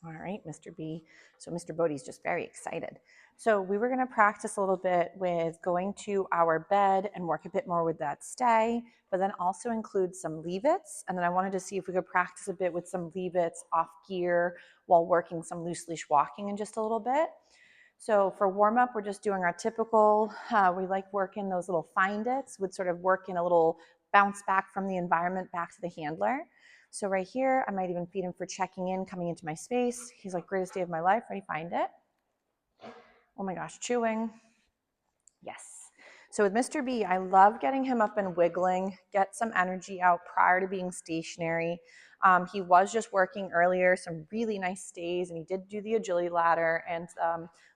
All right, Mr. B. So Mr. Bodie's just very excited. So we were going to practice a little bit with going to our bed and work a bit more with that stay, but then also include some leave-its. And then I wanted to see if we could practice a bit with some leave-its off gear while working some loose leash walking in just a little bit. So for warm-up, we're just doing our typical, we like working those little find-its with sort of working a little bounce back from the environment back to the handler. So right here, I might even feed him for checking in, coming into my space. He's like, greatest day of my life. Ready, find it. Oh my gosh, chewing. Yes. So with Mr. B, I love getting him up and wiggling, get some energy out prior to being stationary. He was just working earlier, some really nice stays, and he did do the agility ladder and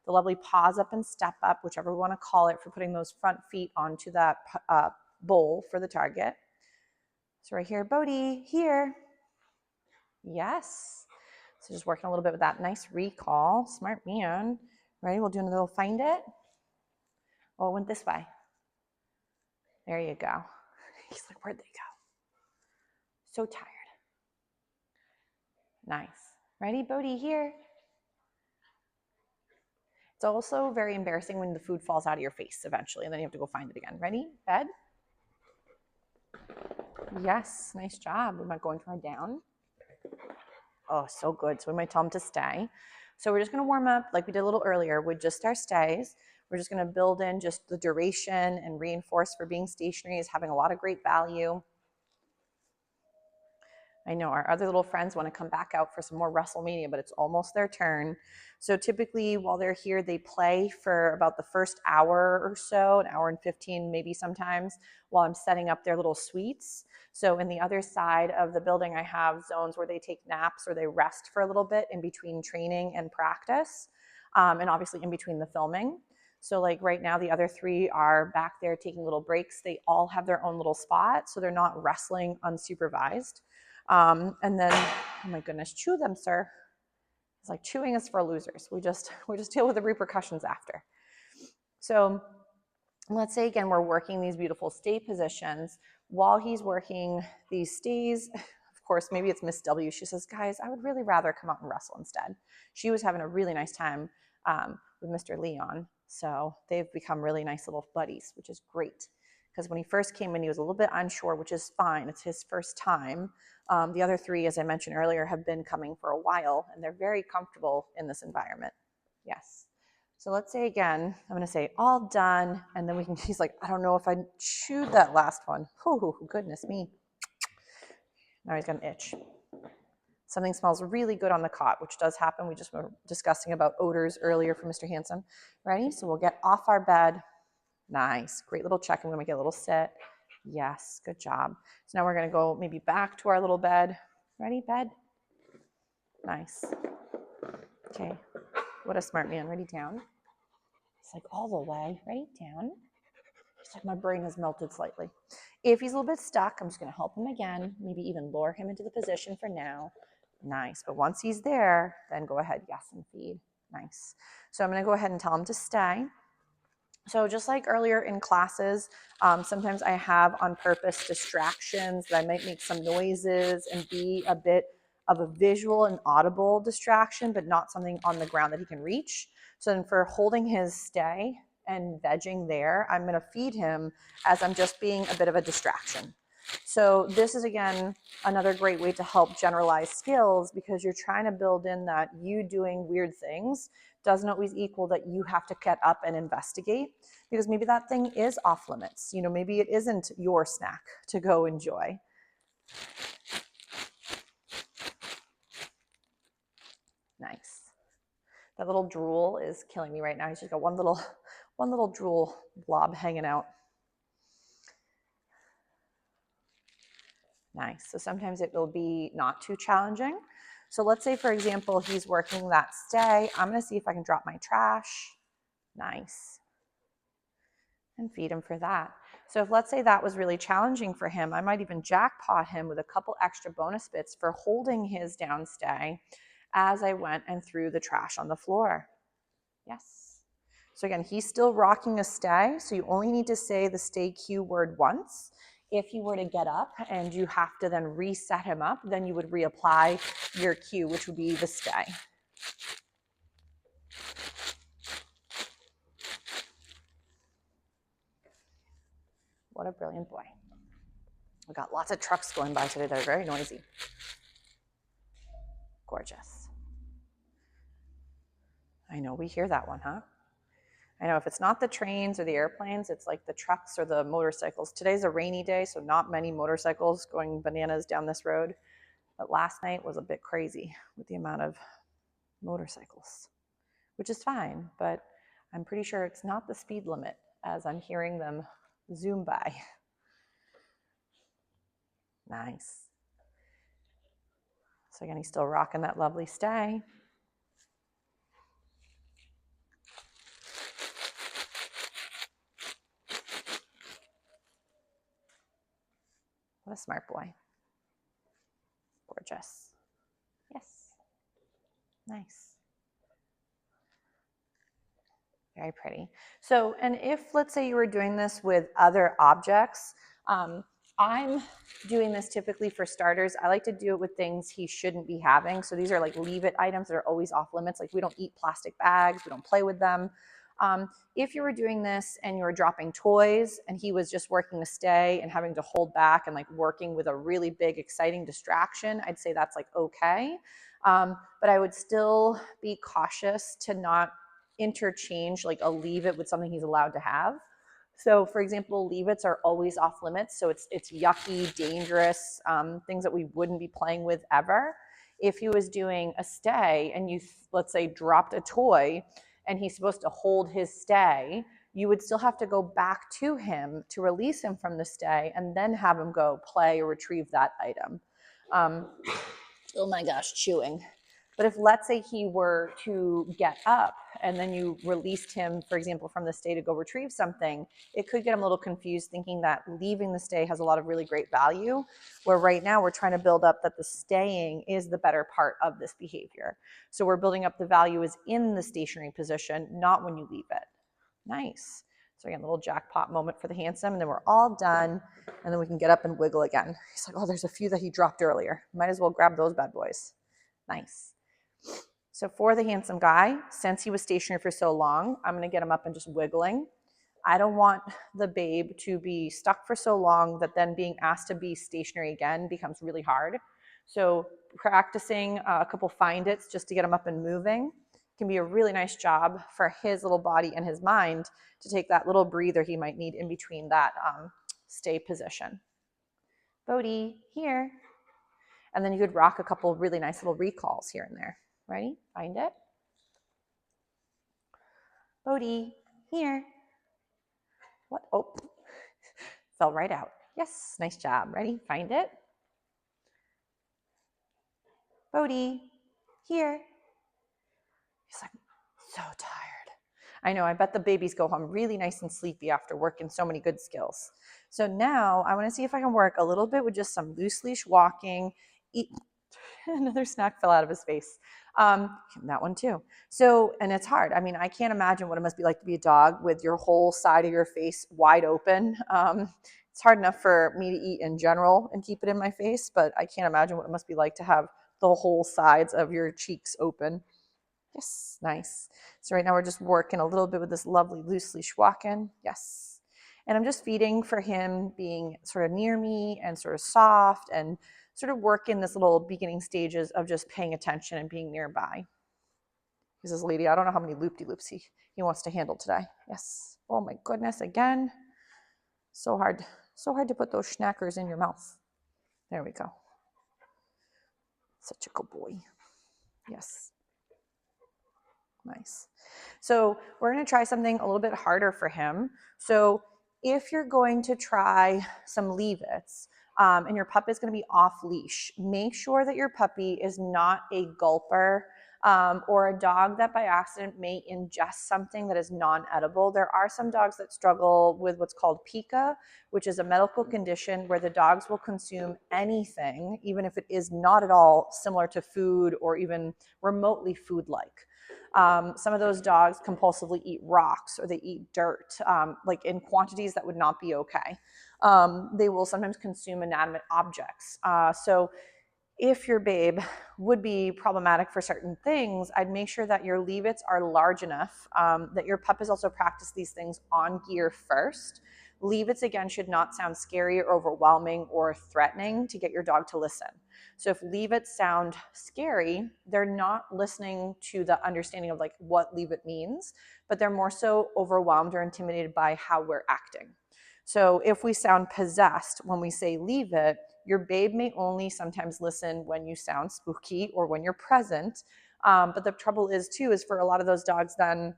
the lovely pause up and step up, whichever we want to call it, for putting those front feet onto that bowl for the target. So right here, Bodie, here. Yes. So just working a little bit with that nice recall. Smart man. Ready? We'll do another little find it. Oh, it went this way. There you go. He's like, where'd they go? So tired. Nice. Ready, Bodie, here. It's also very embarrassing when the food falls out of your face eventually, and then you have to go find it again. Ready? Bed. Yes, nice job. We might go into our down. Oh, so good. So we might tell him to stay. So we're just going to warm up like we did a little earlier with just our stays. We're just going to build in just the duration and reinforce for being stationary is having a lot of great value. I know our other little friends want to come back out for some more WrestleMania, but it's almost their turn. So typically while they're here, they play for about the first hour or so, an hour and 15 maybe sometimes, while I'm setting up their little suites. So in the other side of the building, I have zones where they take naps or they rest for a little bit in between training and practice, and obviously in between the filming. So like right now, the other three are back there taking little breaks. They all have their own little spot, so they're not wrestling unsupervised. And then, oh my goodness, chew them, sir. It's like chewing is for losers. We just deal with the repercussions after. So let's say again, we're working these beautiful stay positions. While he's working these stays, of course, maybe it's Miss W. She says, guys, I would really rather come out and wrestle instead. She was having a really nice time with Mr. Leon. So they've become really nice little buddies, which is great. Because when he first came in, he was a little bit unsure, which is fine. It's his first time. The other three, as I mentioned earlier, have been coming for a while, and they're very comfortable in this environment. Yes. So let's say again, I'm going to say all done, and then we can, he's like, I don't know if I chewed that last one. Oh, goodness me. Now he's got an itch. Something smells really good on the cot, which does happen. We just were discussing about odors earlier for Mr. Hanson. Ready? So we'll get off our bed. Nice. Great little check. I'm going to get a little sit. Yes. Good job. So now we're going to go maybe back to our little bed. Ready? Bed. Nice. Okay. What a smart man. Ready? Down. It's like all the way. Ready? Down. It's like my brain has melted slightly. If he's a little bit stuck, I'm just going to help him again. Maybe even lower him into the position for now. Nice. But once he's there, then go ahead. Yes, and feed. Nice. So I'm going to go ahead and tell him to stay. So just like earlier in classes, sometimes I have on purpose distractions that I might make some noises and be a bit of a visual and audible distraction, but not something on the ground that he can reach. So then for holding his stay and vegging there, I'm going to feed him as I'm just being a bit of a distraction. So this is, again, another great way to help generalize skills, because you're trying to build in that you doing weird things doesn't always equal that you have to get up and investigate, because maybe that thing is off limits. You know, maybe it isn't your snack to go enjoy. Nice. That little drool is killing me right now. He's just got one little drool blob hanging out. Nice. So sometimes it will be not too challenging. So let's say, for example, he's working that stay. I'm going to see if I can drop my trash. Nice. And feed him for that. So if, let's say, that was really challenging for him, I might even jackpot him with a couple extra bonus bits for holding his down stay as I went and threw the trash on the floor. Yes. So again, he's still rocking a stay, so you only need to say the stay cue word once. If he were to get up and you have to then reset him up, then you would reapply your cue, which would be the stay. What a brilliant boy. We got lots of trucks going by today. They're very noisy. Gorgeous. I know, we hear that one, huh? I know if it's not the trains or the airplanes, it's like the trucks or the motorcycles. Today's a rainy day, so not many motorcycles going bananas down this road. But last night was a bit crazy with the amount of motorcycles, which is fine, but I'm pretty sure it's not the speed limit as I'm hearing them zoom by. Nice. So again, he's still rocking that lovely stay. What a smart boy. Gorgeous. Yes. Nice. Very pretty. So, and if, let's say you were doing this with other objects, I'm doing this typically for starters. I like to do it with things he shouldn't be having. So these are like leave it items that are always off limits. Like we don't eat plastic bags. We don't play with them. If you were doing this and you were dropping toys and he was just working to stay and having to hold back and like working with a really big, exciting distraction, I'd say that's like okay. But I would still be cautious to not interchange like a leave it with something he's allowed to have. So for example, leave-its are always off limits. So it's yucky, dangerous, things that we wouldn't be playing with ever. If he was doing a stay and you, let's say, dropped a toy and he's supposed to hold his stay, you would still have to go back to him to release him from the stay and then have him go play or retrieve that item. Oh my gosh, chewing. But if, let's say, he were to get up and then you released him, for example, from the stay to go retrieve something, it could get him a little confused thinking that leaving the stay has a lot of really great value, where right now we're trying to build up that the staying is the better part of this behavior. So we're building up the value is in the stationary position, not when you leave it. Nice. So again, a little jackpot moment for the handsome, and then we're all done, and then we can get up and wiggle again. He's like, oh, there's a few that he dropped earlier. Might as well grab those bad boys. Nice. So for the handsome guy, since he was stationary for so long, I'm going to get him up and just wiggling. I don't want the babe to be stuck for so long that then being asked to be stationary again becomes really hard. So practicing a couple find its just to get him up and moving can be a really nice job for his little body and his mind to take that little breather he might need in between that stay position. Bodie, here. And then you could rock a couple really nice little recalls here and there. Ready? Find it. Bodie, here. What? Oh, fell right out. Yes, nice job. Ready? Find it. Bodie, here. He's like, so tired. I know, I bet the babies go home really nice and sleepy after working so many good skills. So now I want to see if I can work a little bit with just some loose leash walking. Another snack fell out of his face. That one too. So, and it's hard. I mean, I can't imagine what it must be like to be a dog with your whole side of your face wide open. It's hard enough for me to eat in general and keep it in my face, but I can't imagine what it must be like to have the whole sides of your cheeks open. Yes, nice. So right now we're just working a little bit with this lovely loose leash walking. Yes. And I'm just feeding for him being sort of near me and sort of soft and sort of work in this little beginning stages of just paying attention and being nearby. He says, lady, I don't know how many loop-de-loops he wants to handle today. Yes. Oh my goodness, again. So hard to put those schnackers in your mouth. There we go. Such a good boy. Yes. Nice. So we're going to try something a little bit harder for him. So if you're going to try some leave-its, and your pup is going to be off leash, make sure that your puppy is not a gulper or a dog that by accident may ingest something that is non-edible. There are some dogs that struggle with what's called pica, which is a medical condition where the dogs will consume anything, even if it is not at all similar to food or even remotely food-like. Some of those dogs compulsively eat rocks or they eat dirt, like in quantities that would not be okay. They will sometimes consume inanimate objects. So If your babe would be problematic for certain things, I'd make sure that your leave-its are large enough, that your pup has also practiced these things on gear first. Leave-its, again, should not sound scary or overwhelming or threatening to get your dog to listen. So if leave-its sound scary, they're not listening to the understanding of like what leave-it means, but they're more so overwhelmed or intimidated by how we're acting. So if we sound possessed when we say leave it, your babe may only sometimes listen when you sound spooky or when you're present. But the trouble is too, is for a lot of those dogs, then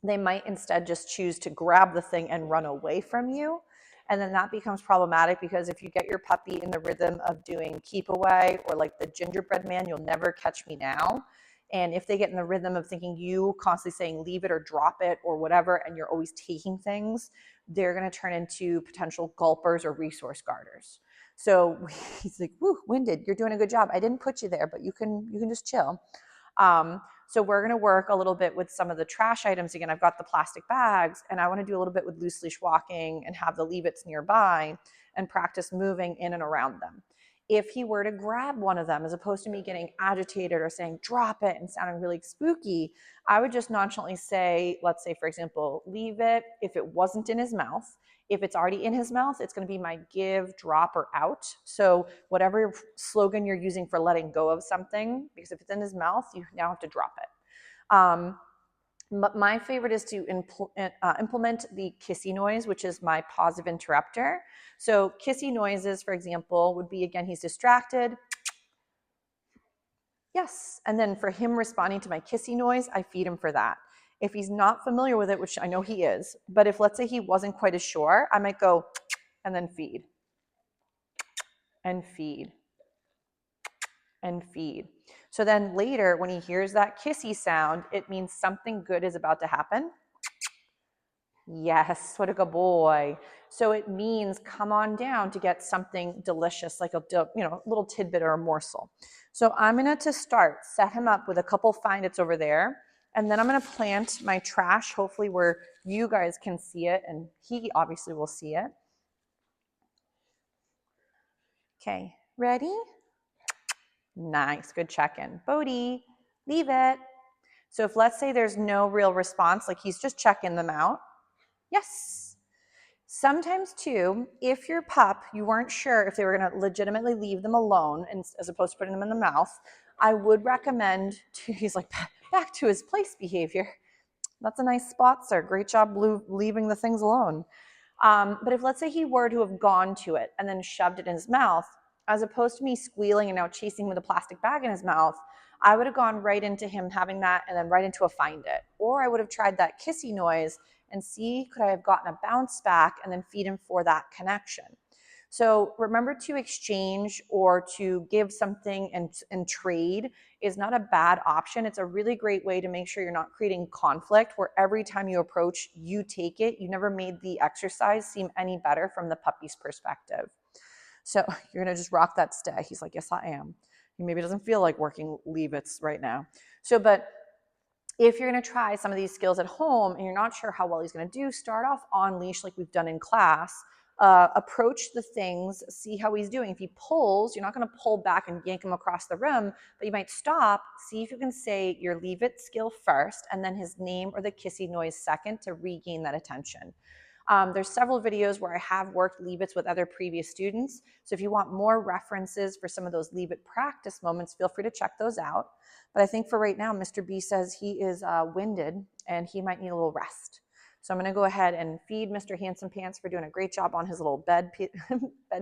they might instead just choose to grab the thing and run away from you. And then that becomes problematic, because if you get your puppy in the rhythm of doing keep away or like the gingerbread man, you'll never catch me now. And if they get in the rhythm of thinking you constantly saying leave it or drop it or whatever, and you're always taking things, they're going to turn into potential gulpers or resource guarders. So he's like, woo, winded, you're doing a good job. I didn't put you there, but you can just chill. So we're going to work a little bit with some of the trash items. Again, I've got the plastic bags, and I want to do a little bit with loose leash walking and have the leave-its nearby and practice moving in and around them. If he were to grab one of them, as opposed to me getting agitated or saying drop it and sounding really spooky, I would just nonchalantly say, let's say, for example, leave it if it wasn't in his mouth. If it's already in his mouth, it's going to be my give, drop, or out. So whatever slogan you're using for letting go of something, because if it's in his mouth, you now have to drop it. But my favorite is to implement the kissy noise, which is my positive interrupter. So kissy noises, for example, would be, again, he's distracted. Yes. And then for him responding to my kissy noise, I feed him for that. If he's not familiar with it, which I know he is, but if let's say he wasn't quite as sure, I might go and then feed and feed and feed. So then later when he hears that kissy sound, it means something good is about to happen. Yes, what a good boy. So it means come on down to get something delicious, like a little tidbit or a morsel. So I'm going to start, set him up with a couple find its over there. And then I'm going to plant my trash, hopefully where you guys can see it, and he obviously will see it. Okay, ready? Nice, good check-in. Bodie, leave it. So if let's say there's no real response, like he's just checking them out. Yes. Sometimes too, if your pup, you weren't sure if they were going to legitimately leave them alone as opposed to putting them in the mouth, I would recommend he's like back to his place behavior. That's a nice spot, sir. Great job leaving the things alone. But if let's say he were to have gone to it and then shoved it in his mouth, as opposed to me squealing and now chasing him with a plastic bag in his mouth, I would have gone right into him having that and then right into a find it. Or I would have tried that kissy noise and see, could I have gotten a bounce back and then feed him for that connection. So remember, to exchange or to give something and trade is not a bad option. It's a really great way to make sure you're not creating conflict where every time you approach, you take it. You never made the exercise seem any better from the puppy's perspective. So you're going to just rock that stay. He's like, yes, I am. He maybe doesn't feel like working leave-its right now. So, but if you're going to try some of these skills at home and you're not sure how well he's going to do, start off on leash like we've done in class. Approach the things, see how he's doing. If he pulls, you're not going to pull back and yank him across the room, but you might stop, see if you can say your leave it skill first and then his name or the kissy noise second to regain that attention. There's several videos where I have worked leave-its with other previous students. So if you want more references for some of those leave-it practice moments, feel free to check those out. But I think for right now, Mr. B says he is winded and he might need a little rest. So I'm going to go ahead and feed Mr. Handsome Pants for doing a great job on his little bed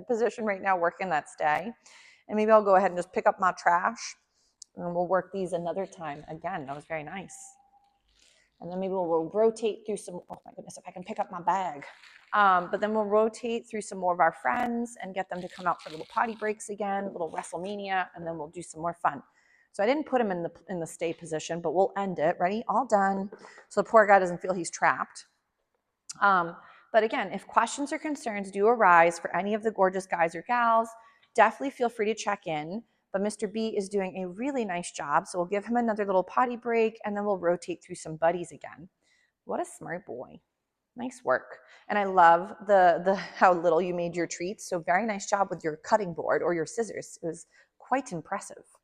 position right now, working that stay. And maybe I'll go ahead and just pick up my trash and we'll work these another time. Again, that was very nice. And then maybe we'll rotate through some, oh my goodness, if I can pick up my bag. But then we'll rotate through some more of our friends and get them to come out for little potty breaks again, little WrestleMania, and then we'll do some more fun. So I didn't put him in the stay position, but we'll end it. Ready? All done. So the poor guy doesn't feel he's trapped. But again, if questions or concerns do arise for any of the gorgeous guys or gals, definitely feel free to check in. But Mr. B is doing a really nice job. So we'll give him another little potty break and then we'll rotate through some buddies again. What a smart boy. Nice work. And I love the how little you made your treats. So very nice job with your cutting board or your scissors. It was quite impressive.